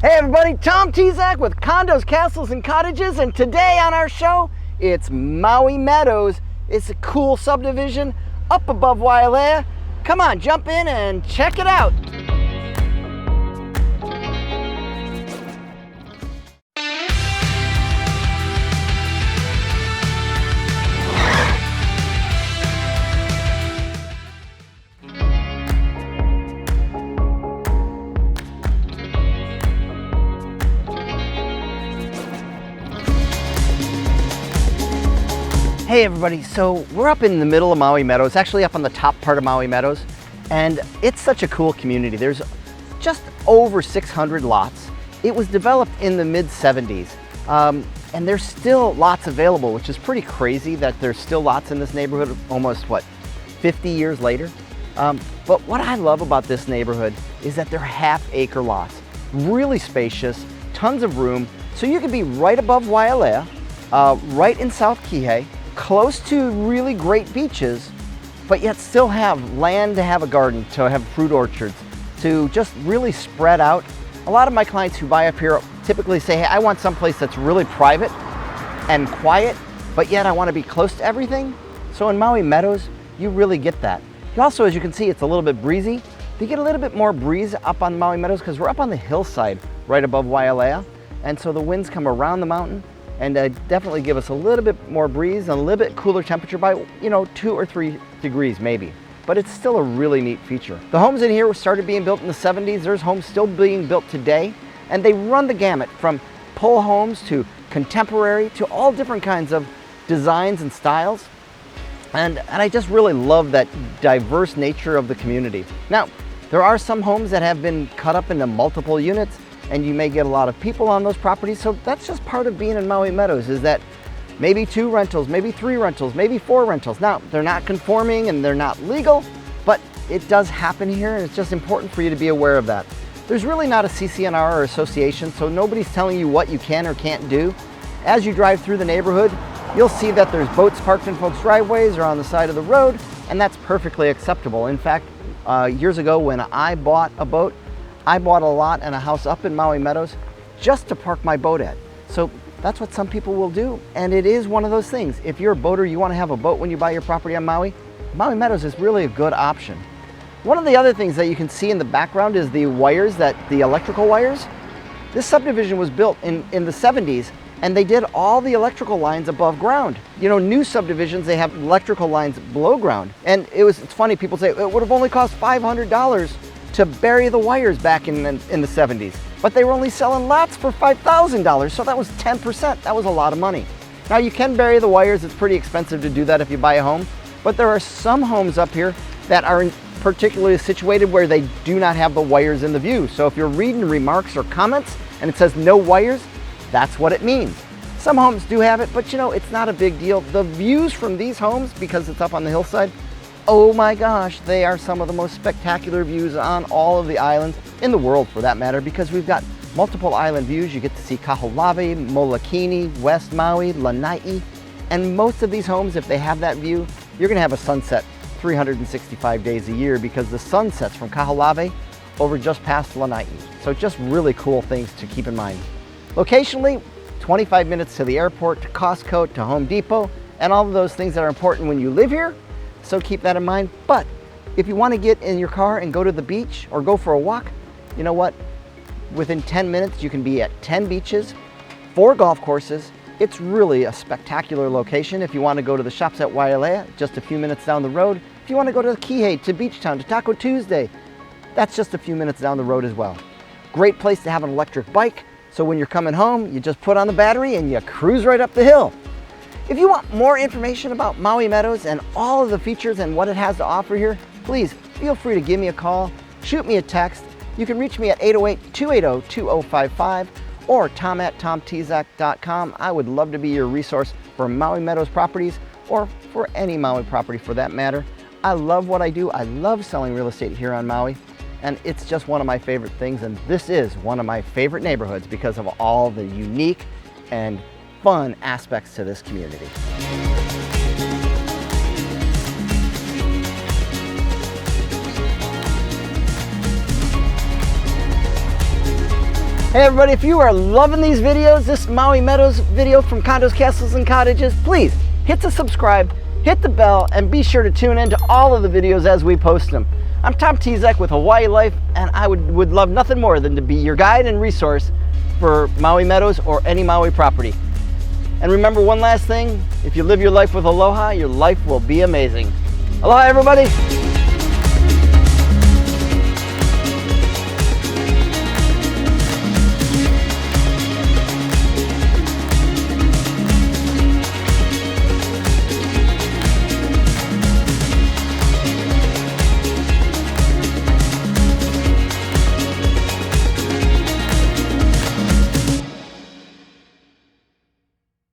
Hey everybody, Tom Tezak with Condos, Castles, and Cottages, and today on our show, it's Maui Meadows. It's a cool subdivision up above Wailea. Come on, jump in and check it out. Hey everybody, so we're up in the middle of Maui Meadows, actually up on the top part of Maui Meadows, and it's such a cool community. There's just over 600 lots. It was developed in the mid-70s, and there's still lots available, which is pretty crazy that there's still lots in this neighborhood almost, 50 years later? But what I love about this neighborhood is that they're half-acre lots, really spacious, tons of room, so you could be right above Wailea, right in South Kihei, close to really great beaches, but yet still have land to have a garden, to have fruit orchards, to just really spread out. A lot of my clients who buy up here typically say, hey, I want someplace that's really private and quiet, but yet I want to be close to everything. So in Maui Meadows, you really get that. You also, as you can see, it's a little bit breezy. You get a little bit more breeze up on Maui Meadows because we're up on the hillside right above Wailea, and so the winds come around the mountain and definitely give us a little bit more breeze and a little bit cooler temperature by, 2 or 3 degrees maybe. But it's still a really neat feature. The homes in here started being built in the 70s. There's homes still being built today, and they run the gamut from pole homes to contemporary to all different kinds of designs and styles. And I just really love that diverse nature of the community. Now, there are some homes that have been cut up into multiple units, and you may get a lot of people on those properties. So that's just part of being in Maui Meadows, is that maybe 2 rentals, maybe 3 rentals, maybe 4 rentals. Now, they're not conforming and they're not legal, but it does happen here, and it's just important for you to be aware of that. There's really not a CC&R or association, so nobody's telling you what you can or can't do. As you drive through the neighborhood, you'll see that there's boats parked in folks' driveways or on the side of the road, and that's perfectly acceptable. In fact, years ago when I bought a boat, I bought a lot and a house up in Maui Meadows just to park my boat at. So that's what some people will do. And it is one of those things. If you're a boater, you want to have a boat when you buy your property on Maui, Maui Meadows is really a good option. One of the other things that you can see in the background is the wires, the electrical wires. This subdivision was built in the 70s, and they did all the electrical lines above ground. New subdivisions, they have electrical lines below ground. And it's funny, people say it would have only cost $500 to bury the wires back in the 70s. But they were only selling lots for $5,000, so that was 10%. That was a lot of money. Now you can bury the wires. It's pretty expensive to do that if you buy a home, but there are some homes up here that are particularly situated where they do not have the wires in the view. So if you're reading remarks or comments and it says no wires, that's what it means. Some homes do have it, but it's not a big deal. The views from these homes, because it's up on the hillside, oh my gosh, they are some of the most spectacular views on all of the islands, in the world for that matter, because we've got multiple island views. You get to see Kaho'olawe, Molokini, West Maui, Lanai, and most of these homes, if they have that view, you're gonna have a sunset 365 days a year because the sun sets from Kaho'olawe over just past Lanai. So just really cool things to keep in mind. Locationally, 25 minutes to the airport, to Costco, to Home Depot, and all of those things that are important when you live here. So keep that in mind. But if you want to get in your car and go to the beach or go for a walk, you know what? Within 10 minutes, you can be at 10 beaches, 4 golf courses. It's really a spectacular location. If you want to go to the shops at Wailea, just a few minutes down the road. If you want to go to Kihei, to Beach Town, to Taco Tuesday, that's just a few minutes down the road as well. Great place to have an electric bike. So when you're coming home, you just put on the battery and you cruise right up the hill. If you want more information about Maui Meadows and all of the features and what it has to offer here, please feel free to give me a call, shoot me a text. You can reach me at 808-280-2055 or tom@tomtezak.com. I would love to be your resource for Maui Meadows properties or for any Maui property for that matter. I love what I do. I love selling real estate here on Maui, and it's just one of my favorite things, and this is one of my favorite neighborhoods because of all the unique and fun aspects to this community. Hey everybody, if you are loving these videos, this Maui Meadows video from Condos, Castles, and Cottages, please hit the subscribe, hit the bell, and be sure to tune in to all of the videos as we post them. I'm Tom Tezak with Hawaii Life, and I would love nothing more than to be your guide and resource for Maui Meadows or any Maui property. And remember one last thing, if you live your life with aloha, your life will be amazing. Aloha everybody!